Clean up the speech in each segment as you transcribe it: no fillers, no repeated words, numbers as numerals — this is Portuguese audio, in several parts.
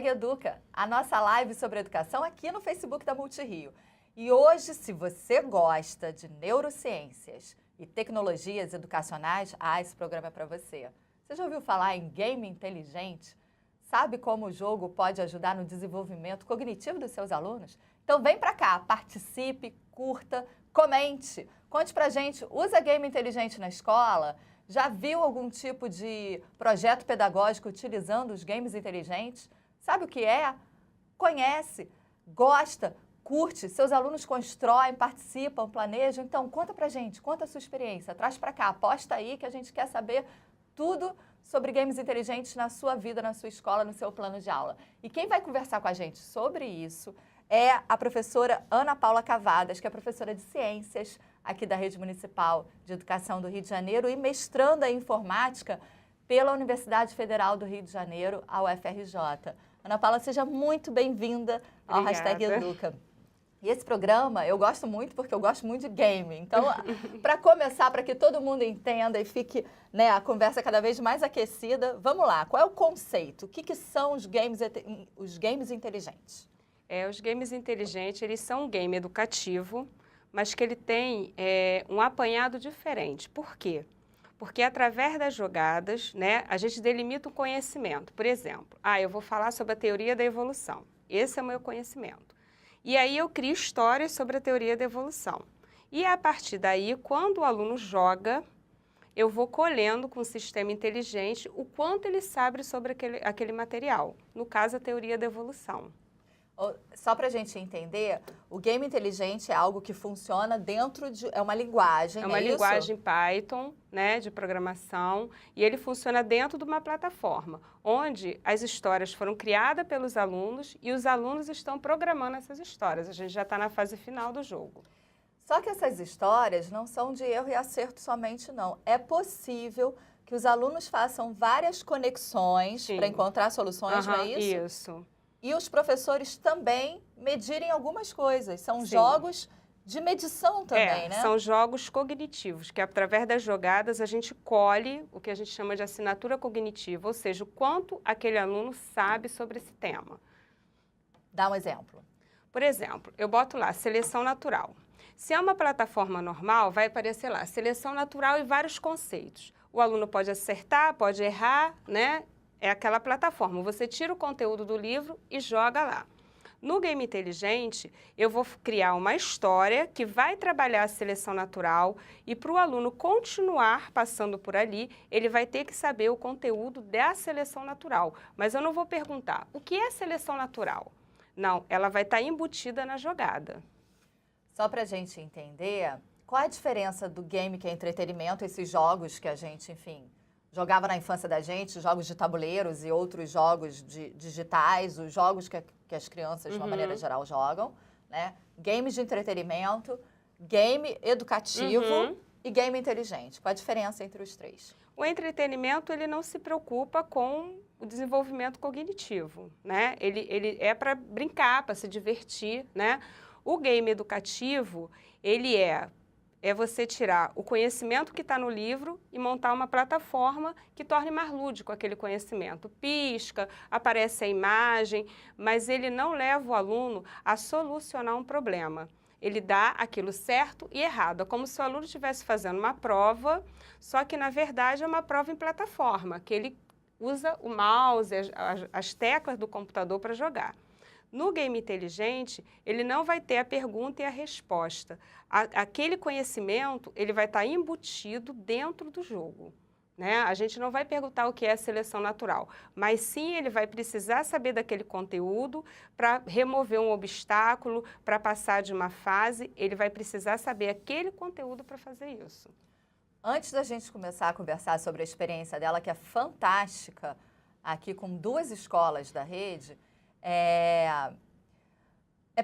#Educa, a nossa live sobre educação aqui no Facebook da Multirio. E hoje, se você gosta de neurociências e tecnologias educacionais, esse programa é para você. Você já ouviu falar em game inteligente? Sabe como o jogo pode ajudar no desenvolvimento cognitivo dos seus alunos? Então vem para cá, participe, curta, comente. Conte pra gente, usa game inteligente na escola? Já viu algum tipo de projeto pedagógico utilizando os games inteligentes? Sabe o que é? Conhece, gosta, curte, seus alunos constroem, participam, planejam. Então, conta pra gente, conta a sua experiência, traz pra cá, posta aí que a gente quer saber tudo sobre games inteligentes na sua vida, na sua escola, no seu plano de aula. E quem vai conversar com a gente sobre isso é a professora Ana Paula Cavadas, que é professora de Ciências aqui da Rede Municipal de Educação do Rio de Janeiro e mestranda em Informática pela Universidade Federal do Rio de Janeiro, a UFRJ. Ana Paula, seja muito bem-vinda ao #Educa. E esse programa eu gosto muito porque eu gosto muito de game. Então, para começar, para que todo mundo entenda e fique a conversa cada vez mais aquecida, vamos lá. Qual é o conceito? O que são os games inteligentes? Os games inteligentes, eles são um game educativo, mas que ele tem um apanhado diferente. Por quê? Porque através das jogadas, a gente delimita o conhecimento. Por exemplo, eu vou falar sobre a teoria da evolução. Esse é o meu conhecimento. E aí eu crio histórias sobre a teoria da evolução. E a partir daí, quando o aluno joga, eu vou colhendo com o sistema inteligente o quanto ele sabe sobre aquele material. No caso, a teoria da evolução. Só para a gente entender, o game inteligente é algo que funciona dentro de... É uma linguagem, é uma linguagem Python, de programação, e ele funciona dentro de uma plataforma, onde as histórias foram criadas pelos alunos e os alunos estão programando essas histórias. A gente já está na fase final do jogo. Só que essas histórias não são de erro e acerto somente, não. É possível que os alunos façam várias conexões para encontrar soluções, não é isso? Isso. E os professores também medirem algumas coisas. São jogos de medição também, né? São jogos cognitivos, que através das jogadas a gente colhe o que a gente chama de assinatura cognitiva, ou seja, o quanto aquele aluno sabe sobre esse tema. Dá um exemplo. Por exemplo, eu boto lá seleção natural. Se é uma plataforma normal, vai aparecer lá seleção natural e vários conceitos. O aluno pode acertar, pode errar, É aquela plataforma, você tira o conteúdo do livro e joga lá. No game inteligente, eu vou criar uma história que vai trabalhar a seleção natural e para o aluno continuar passando por ali, ele vai ter que saber o conteúdo da seleção natural. Mas eu não vou perguntar, o que é seleção natural? Não, ela vai estar embutida na jogada. Só para a gente entender, qual é a diferença do game que é entretenimento, esses jogos que a gente, jogava na infância da gente, jogos de tabuleiros e outros jogos digitais, os jogos que as crianças, de uma maneira geral, jogam, Games de entretenimento, game educativo e game inteligente. Qual a diferença entre os três? O entretenimento, ele não se preocupa com o desenvolvimento cognitivo, Ele é para brincar, para se divertir, O game educativo, ele é você tirar o conhecimento que está no livro e montar uma plataforma que torne mais lúdico aquele conhecimento. Pisca, aparece a imagem, mas ele não leva o aluno a solucionar um problema. Ele dá aquilo certo e errado. É como se o aluno estivesse fazendo uma prova, só que, na verdade, é uma prova em plataforma, que ele usa o mouse, as teclas do computador para jogar. No game inteligente, ele não vai ter a pergunta e a resposta. Aquele conhecimento, ele vai estar embutido dentro do jogo. A gente não vai perguntar o que é seleção natural, mas sim ele vai precisar saber daquele conteúdo para remover um obstáculo, para passar de uma fase, ele vai precisar saber aquele conteúdo para fazer isso. Antes da gente começar a conversar sobre a experiência dela, que é fantástica, aqui com 2 escolas da rede, é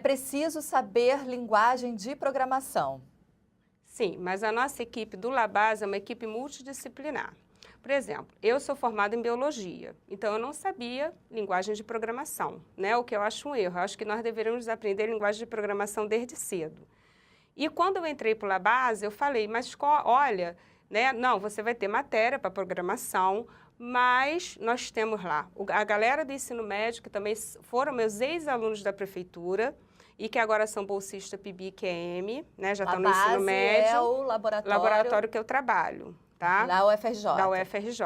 preciso saber linguagem de programação. Sim, mas a nossa equipe do Labase é uma equipe multidisciplinar. Por exemplo, eu sou formada em biologia, então eu não sabia linguagem de programação, o que eu acho um erro. Eu acho que nós deveríamos aprender linguagem de programação desde cedo. E quando eu entrei para o Labase, eu falei, mas olha, né? Não, você vai ter matéria para programação, mas nós temos lá a galera do ensino médio, que também foram meus ex-alunos da prefeitura, e que agora são bolsistas PIBIC-EM, né? Já estão no ensino médio. É o laboratório que eu trabalho, tá? Da UFRJ. Da UFRJ.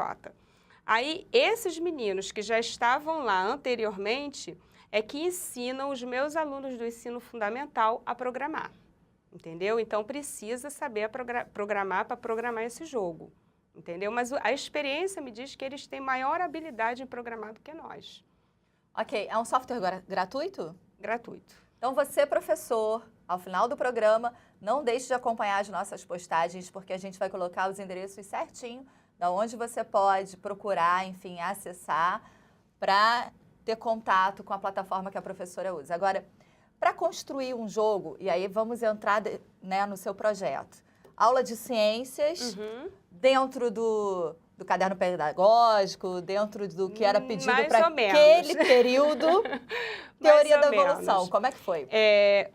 Aí, esses meninos que já estavam lá anteriormente é que ensinam os meus alunos do ensino fundamental a programar, entendeu? Então, precisa saber programar para programar esse jogo, entendeu? Mas a experiência me diz que eles têm maior habilidade em programar do que nós. Ok, é um software gratuito? Gratuito. Então, você, professor, ao final do programa, não deixe de acompanhar as nossas postagens, porque a gente vai colocar os endereços certinho, da onde você pode procurar, enfim, acessar, para ter contato com a plataforma que a professora usa. Agora, para construir um jogo, e aí vamos entrar né, no seu projeto, aula de ciências, dentro do caderno pedagógico, dentro do que era pedido para aquele período, teoria da evolução. Como é que foi?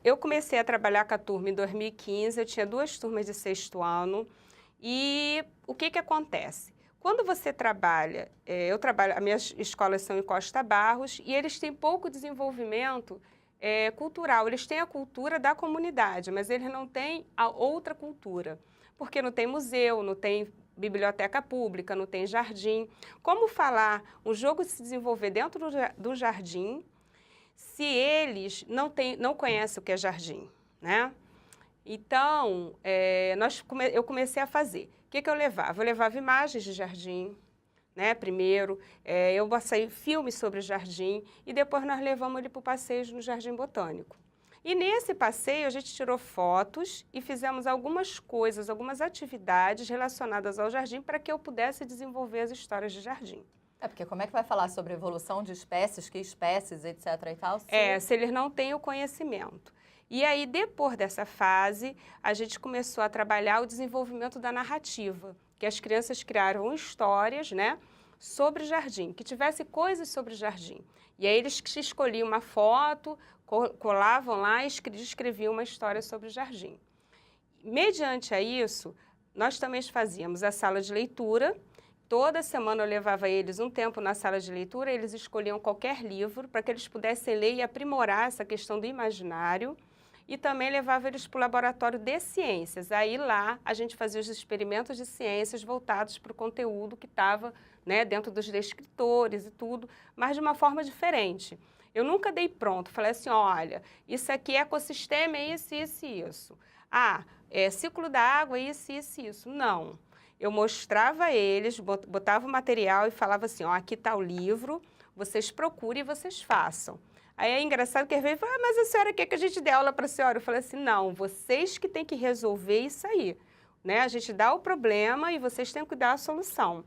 Eu comecei a trabalhar com a turma em 2015, eu tinha 2 turmas de 6º ano, e o que acontece? Quando você trabalha, as minhas escolas são em Costa Barros, e eles têm pouco desenvolvimento cultural, eles têm a cultura da comunidade, mas eles não têm a outra cultura, porque não tem museu, não tem biblioteca pública, não tem jardim. Como falar um jogo se desenvolver dentro do jardim se eles não conhecem o que é jardim, né? Então, eu comecei a fazer. O que eu levava? Eu levava imagens de jardim, né? Primeiro, eu passei filmes sobre jardim e depois nós levamos ele para o passeio no Jardim Botânico. E nesse passeio a gente tirou fotos e fizemos algumas coisas, algumas atividades relacionadas ao jardim para que eu pudesse desenvolver as histórias de jardim. Porque como é que vai falar sobre evolução de espécies, que espécies, etc. e tal? Se eles não têm o conhecimento. E aí, depois dessa fase, a gente começou a trabalhar o desenvolvimento da narrativa, que as crianças criaram histórias, né, sobre jardim, que tivesse coisas sobre jardim. E aí eles escolhiam uma foto, colavam lá e escreviam uma história sobre o jardim. Mediante a isso, nós também fazíamos a sala de leitura. Toda semana eu levava eles um tempo na sala de leitura, eles escolhiam qualquer livro para que eles pudessem ler e aprimorar essa questão do imaginário. E também levava eles para o laboratório de ciências. Aí lá a gente fazia os experimentos de ciências voltados para o conteúdo que estava, né, dentro dos descritores e tudo, mas de uma forma diferente. Eu nunca dei pronto, falei assim, olha, isso aqui é ecossistema, é isso, isso e isso. É ciclo da água, isso, isso e isso. Não. Eu mostrava a eles, botava o material e falava assim, ó, aqui está o livro, vocês procurem e vocês façam. Aí é engraçado que ele veio e falou, mas a senhora quer que a gente dê aula para a senhora? Eu falei assim, não, vocês que têm que resolver isso aí, né? A gente dá o problema e vocês têm que dar a solução.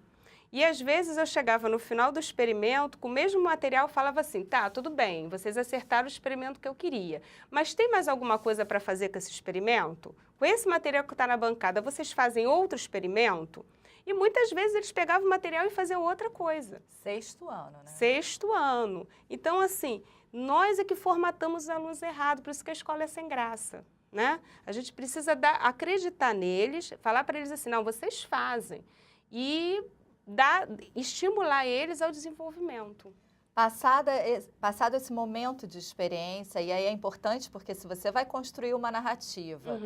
E às vezes eu chegava no final do experimento, com o mesmo material, falava assim, tá, tudo bem, vocês acertaram o experimento que eu queria, mas tem mais alguma coisa para fazer com esse experimento? Com esse material que está na bancada, vocês fazem outro experimento? E muitas vezes eles pegavam o material e faziam outra coisa. 6º ano, né? 6º ano. Então, assim, nós é que formatamos os alunos errados, por isso que a escola é sem graça, né? A gente precisa acreditar neles, falar para eles assim, não, vocês fazem. E estimular eles ao desenvolvimento. Passado esse momento de experiência, e aí é importante porque se você vai construir uma narrativa,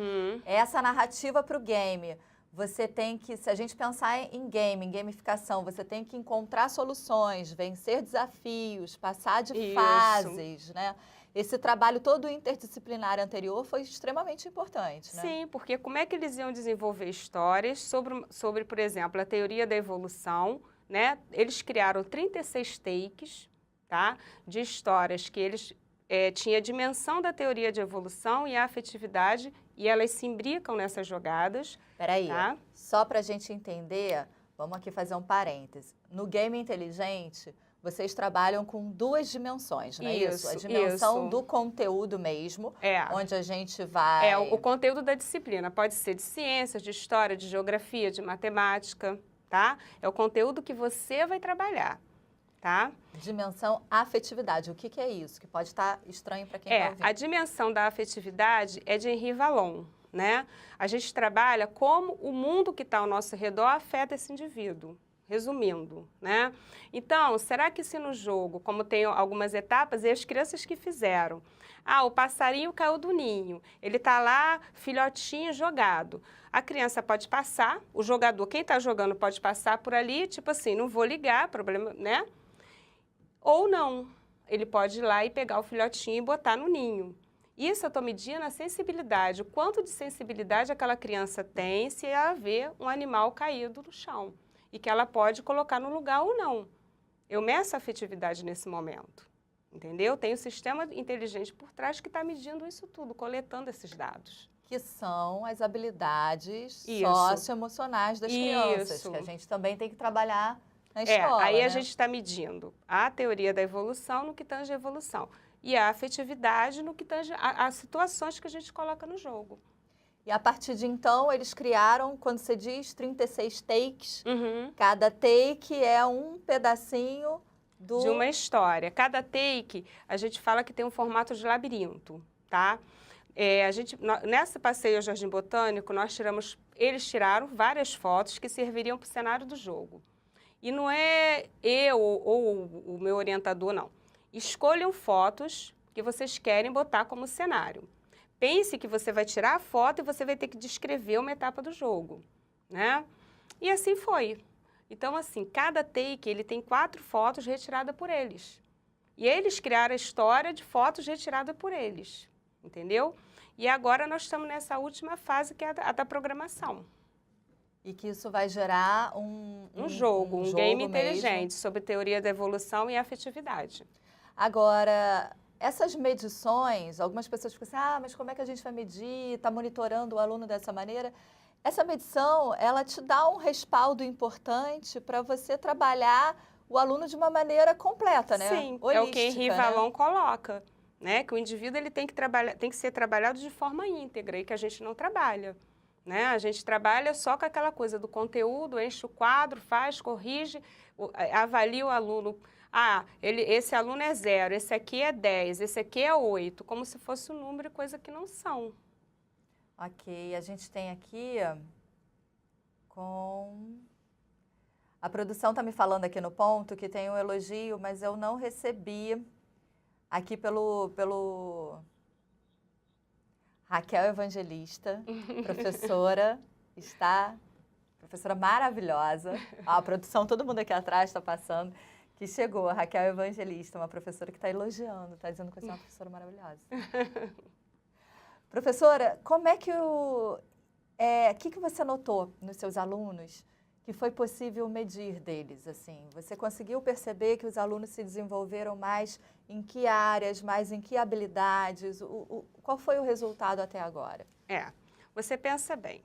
essa narrativa para o game, você tem que, se a gente pensar em gamificação, você tem que encontrar soluções, vencer desafios, passar de fases, né? Esse trabalho todo interdisciplinar anterior foi extremamente importante, né? Sim, porque como é que eles iam desenvolver histórias sobre, por exemplo, a teoria da evolução, né? Eles criaram 36 takes, tá? De histórias que eles tinham a dimensão da teoria de evolução e a afetividade, e elas se imbricam nessas jogadas. Peraí, tá? Só para a gente entender, vamos aqui fazer um parêntese. No game inteligente, vocês trabalham com 2 dimensões, não é isso? A dimensão do conteúdo mesmo, onde a gente vai... o conteúdo da disciplina, pode ser de ciências, de história, de geografia, de matemática, tá? É o conteúdo que você vai trabalhar, tá? Dimensão afetividade, o que é isso? Que pode estar estranho para quem está ouvindo. A dimensão da afetividade é de Henri Vallon, né? A gente trabalha como o mundo que está ao nosso redor afeta esse indivíduo. Resumindo, né? Então, será que se no jogo, como tem algumas etapas, e as crianças que fizeram, o passarinho caiu do ninho, ele está lá, filhotinho, jogado. A criança pode passar, o jogador, quem está jogando pode passar por ali, tipo assim, não vou ligar, problema, né? Ou não, ele pode ir lá e pegar o filhotinho e botar no ninho. Isso eu estou medindo a sensibilidade, o quanto de sensibilidade aquela criança tem se ela vê um animal caído no chão. E que ela pode colocar no lugar ou não. Eu meço a afetividade nesse momento, entendeu? Tem um sistema inteligente por trás que está medindo isso tudo, coletando esses dados. Que são as habilidades Isso. socioemocionais das crianças, Isso. que a gente também tem que trabalhar na escola, Aí né? a gente está medindo a teoria da evolução no que tange a evolução e a afetividade no que tange as situações que a gente coloca no jogo. E a partir de então, eles criaram, quando você diz 36 takes, Uhum. cada take é um pedacinho De uma história. Cada take, a gente fala que tem um formato de labirinto, tá? Nessa passeio ao Jardim Botânico, eles tiraram várias fotos que serviriam para o cenário do jogo. E não é eu ou o meu orientador, não. Escolham fotos que vocês querem botar como cenário. Pense que você vai tirar a foto e você vai ter que descrever uma etapa do jogo, né? E assim foi. Então, assim, cada take, ele tem 4 fotos retiradas por eles. E eles criaram a história de fotos retiradas por eles, entendeu? E agora nós estamos nessa última fase, que é a da programação. E que isso vai gerar um jogo, um game mesmo. inteligente sobre teoria da evolução e afetividade. Agora, essas medições, algumas pessoas ficam assim, mas como é que a gente vai medir? Está monitorando o aluno dessa maneira? Essa medição, ela te dá um respaldo importante para você trabalhar o aluno de uma maneira completa, né? Sim, holística, é o que Henri Vallon né? coloca, né? Que o indivíduo ele tem que ser trabalhado de forma íntegra e que a gente não trabalha. Né? A gente trabalha só com aquela coisa do conteúdo, enche o quadro, faz, corrige, avalia o aluno. Esse aluno é 0, esse aqui é 10, esse aqui é 8, como se fosse um número e coisa que não são. Ok, a gente tem aqui A produção está me falando aqui no ponto que tem um elogio, mas eu não recebi aqui pelo Raquel Evangelista, professora maravilhosa. A produção, todo mundo aqui atrás está passando, que chegou, a Raquel Evangelista, uma professora que está elogiando, está dizendo que você é uma professora maravilhosa. Professora, como é que que você notou nos seus alunos que foi possível medir deles? Assim, você conseguiu perceber que os alunos se desenvolveram mais em que áreas, mais em que habilidades? Qual foi o resultado até agora? Você pensa bem.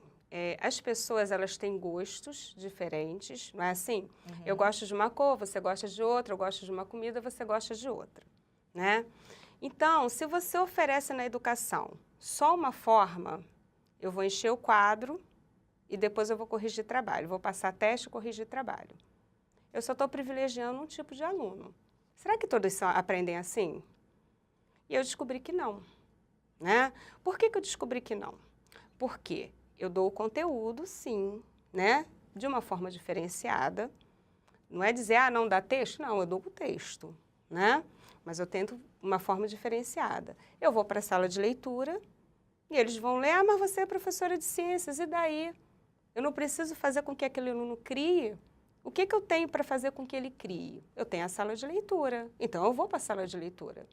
As pessoas, elas têm gostos diferentes, não é assim? Uhum. Eu gosto de uma cor, você gosta de outra, eu gosto de uma comida, você gosta de outra, né? Então, se você oferece na educação só uma forma, eu vou encher o quadro e depois eu vou corrigir trabalho, vou passar teste e corrigir trabalho. Eu só estou privilegiando um tipo de aluno. Será que todos aprendem assim? E eu descobri que não, né? Por que eu descobri que não? Porque eu dou o conteúdo, sim, né? De uma forma diferenciada. Não é dizer, não dá texto? Não, eu dou o texto, né? Mas eu tento uma forma diferenciada. Eu vou para a sala de leitura e eles vão ler, mas você é professora de ciências, e daí? Eu não preciso fazer com que aquele aluno crie. O que eu tenho para fazer com que ele crie? Eu tenho a sala de leitura, então eu vou para a sala de leitura.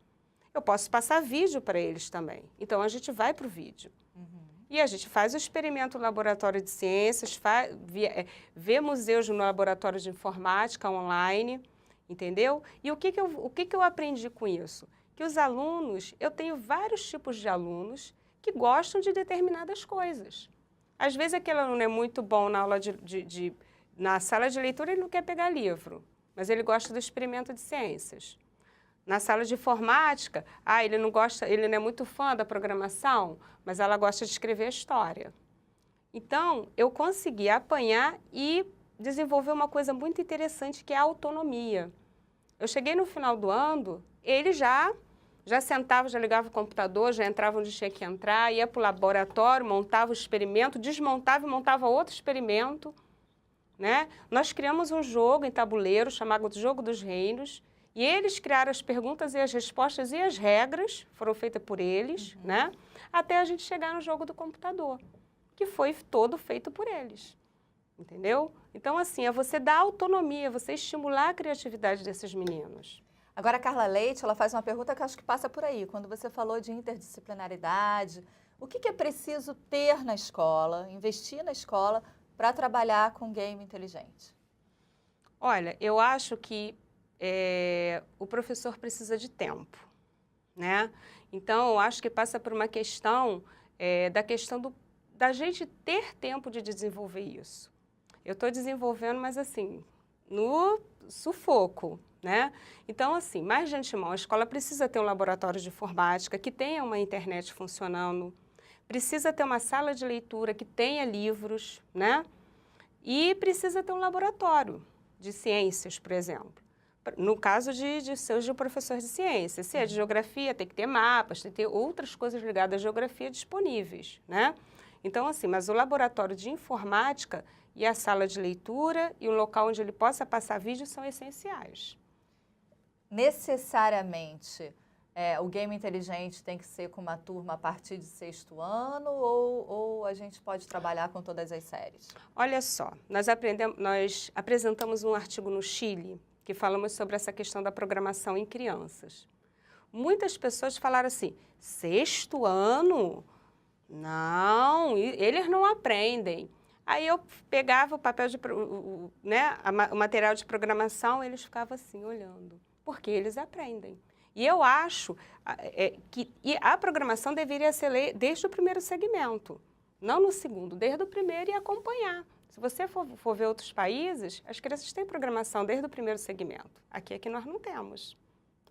Eu posso passar vídeo para eles também, então a gente vai para o vídeo. Uhum. E a gente faz o experimento no laboratório de ciências, vê museus no laboratório de informática online, entendeu? E o que eu aprendi com isso? Que os alunos, eu tenho vários tipos de alunos que gostam de determinadas coisas. Às vezes aquele aluno é muito bom na aula na sala de leitura, ele não quer pegar livro, mas ele gosta do experimento de ciências. Na sala de informática, ele não é muito fã da programação, mas ela gosta de escrever a história. Então, eu consegui apanhar e desenvolver uma coisa muito interessante, que é a autonomia. Eu cheguei no final do ano, ele já Já sentava, já ligava o computador, já entrava onde tinha que entrar, ia para o laboratório, montava o experimento, desmontava e montava outro experimento, né? Nós criamos um jogo em tabuleiro chamado Jogo dos Reinos, e eles criaram as perguntas e as respostas e as regras, foram feitas por eles, né? Até a gente chegar no jogo do computador, que foi todo feito por eles, entendeu? Então, assim, é você dar autonomia, você estimular a criatividade desses meninos. Agora, a Carla Leite, ela faz uma pergunta que acho que passa por aí. Quando você falou de interdisciplinaridade, o que é preciso ter na escola, investir na escola, para trabalhar com game inteligente? Olha, eu acho que o professor precisa de tempo, né? Então, eu acho que passa por uma questão, da gente ter tempo de desenvolver isso. Eu estou desenvolvendo, mas assim, no sufoco, né? Então, assim, mais de antemão, a escola precisa ter um laboratório de informática que tenha uma internet funcionando, precisa ter uma sala de leitura que tenha livros, né? E precisa ter um laboratório de ciências, por exemplo. No caso de seus professores de ciência, se é de geografia, tem que ter mapas, tem que ter outras coisas ligadas à geografia disponíveis, né? Então, assim, mas o laboratório de informática e a sala de leitura e o local onde ele possa passar vídeo são essenciais. Necessariamente, o game inteligente tem que ser com uma turma a partir de 6º ano ou a gente pode trabalhar com todas as séries? Olha só, nós apresentamos um artigo no Chile que falamos sobre essa questão da programação em crianças. Muitas pessoas falaram assim, 6º ano? Não, eles não aprendem. Aí eu pegava o papel o material de programação, eles ficavam assim, olhando, porque eles aprendem. E eu acho que a programação deveria ser desde o primeiro segmento, não no segundo, desde o primeiro e acompanhar. Se você for ver outros países, as crianças têm programação desde o primeiro segmento. Aqui é que nós não temos.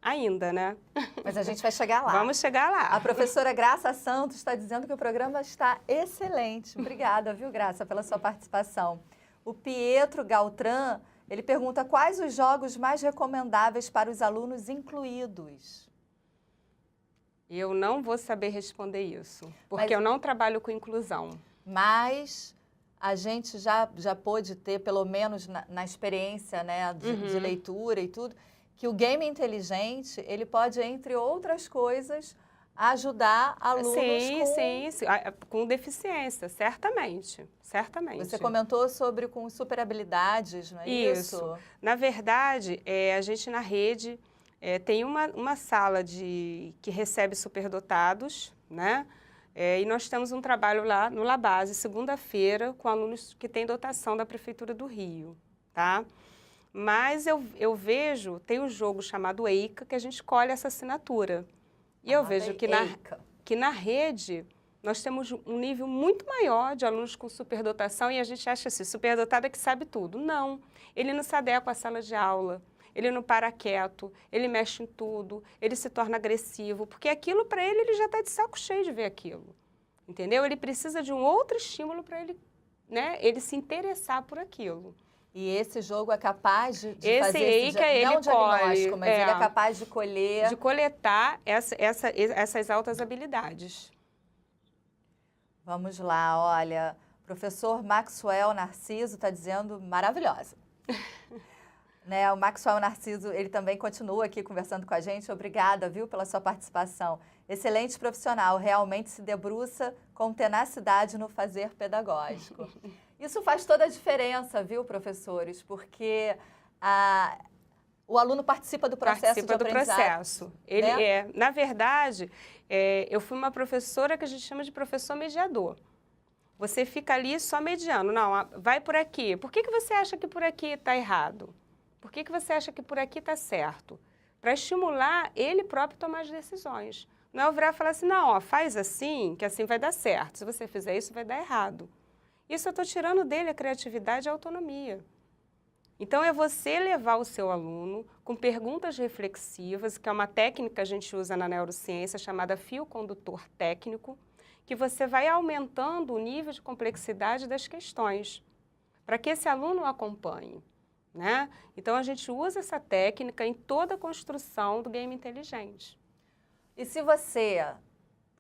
Ainda, né? Mas a gente vai chegar lá. Vamos chegar lá. A professora Graça Santos está dizendo que o programa está excelente. Obrigada, viu, Graça, pela sua participação. O Pietro Galtran, ele pergunta quais os jogos mais recomendáveis para os alunos incluídos. Eu não vou saber responder isso, porque eu não trabalho com inclusão. Mas a gente já pôde ter, pelo menos na experiência, né, de leitura e tudo, que o game inteligente, ele pode, entre outras coisas, ajudar alunos com deficiência, certamente. Você comentou sobre com super habilidades, não é isso? Na verdade, a gente na rede tem uma sala que recebe superdotados, né? E nós temos um trabalho lá no Labase, segunda-feira, com alunos que têm dotação da Prefeitura do Rio, tá? Mas eu vejo, tem um jogo chamado EICA, que a gente escolhe essa assinatura. E eu vejo que na rede nós temos um nível muito maior de alunos com superdotação e a gente acha assim, superdotado é que sabe tudo. Não, ele não se adequa à sala de aula, ele não para quieto, ele mexe em tudo, ele se torna agressivo, porque aquilo para ele já está de saco cheio de ver aquilo, entendeu? Ele precisa de um outro estímulo para ele, né, ele se interessar por aquilo. E esse jogo é capaz de fazer não diagnóstico, mas ele é capaz de colher... De coletar essas altas habilidades. Vamos lá, olha, professor Maxwell Narciso está dizendo maravilhosa. Né, o Maxwell Narciso, ele também continua aqui conversando com a gente. Obrigada, viu, pela sua participação. Excelente profissional, realmente se debruça com tenacidade no fazer pedagógico. Isso faz toda a diferença, viu, professores? Porque o aluno participa do processo de aprendizagem. Ele na verdade, eu fui uma professora que a gente chama de professor mediador. Você fica ali só mediando. Não, vai por aqui. Por que você acha que por aqui está errado? Por que você acha que por aqui está certo? Para estimular ele próprio a tomar as decisões. Não é eu virar e falar assim, não, ó, faz assim, que assim vai dar certo. Se você fizer isso, vai dar errado. Isso eu estou tirando dele a criatividade e a autonomia. Então, é você levar o seu aluno com perguntas reflexivas, que é uma técnica que a gente usa na neurociência, chamada fio condutor técnico, que você vai aumentando o nível de complexidade das questões, para que esse aluno acompanhe, né? Então, a gente usa essa técnica em toda a construção do game inteligente. E se você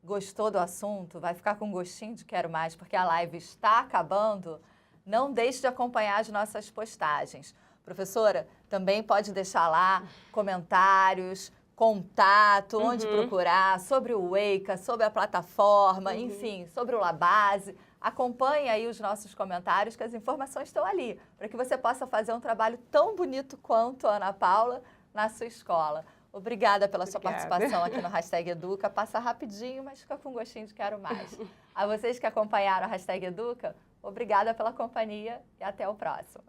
gostou do assunto, vai ficar com gostinho de quero mais, porque a live está acabando, não deixe de acompanhar as nossas postagens. Professora, também pode deixar lá comentários, contato, onde procurar, sobre o Weka, sobre a plataforma, enfim, sobre o Labase. Acompanhe aí os nossos comentários, que as informações estão ali, para que você possa fazer um trabalho tão bonito quanto a Ana Paula na sua escola. Obrigada pela sua participação aqui no Hashtag Educa. Passa rapidinho, mas fica com gostinho de quero mais. A vocês que acompanharam a Hashtag Educa, obrigada pela companhia e até o próximo.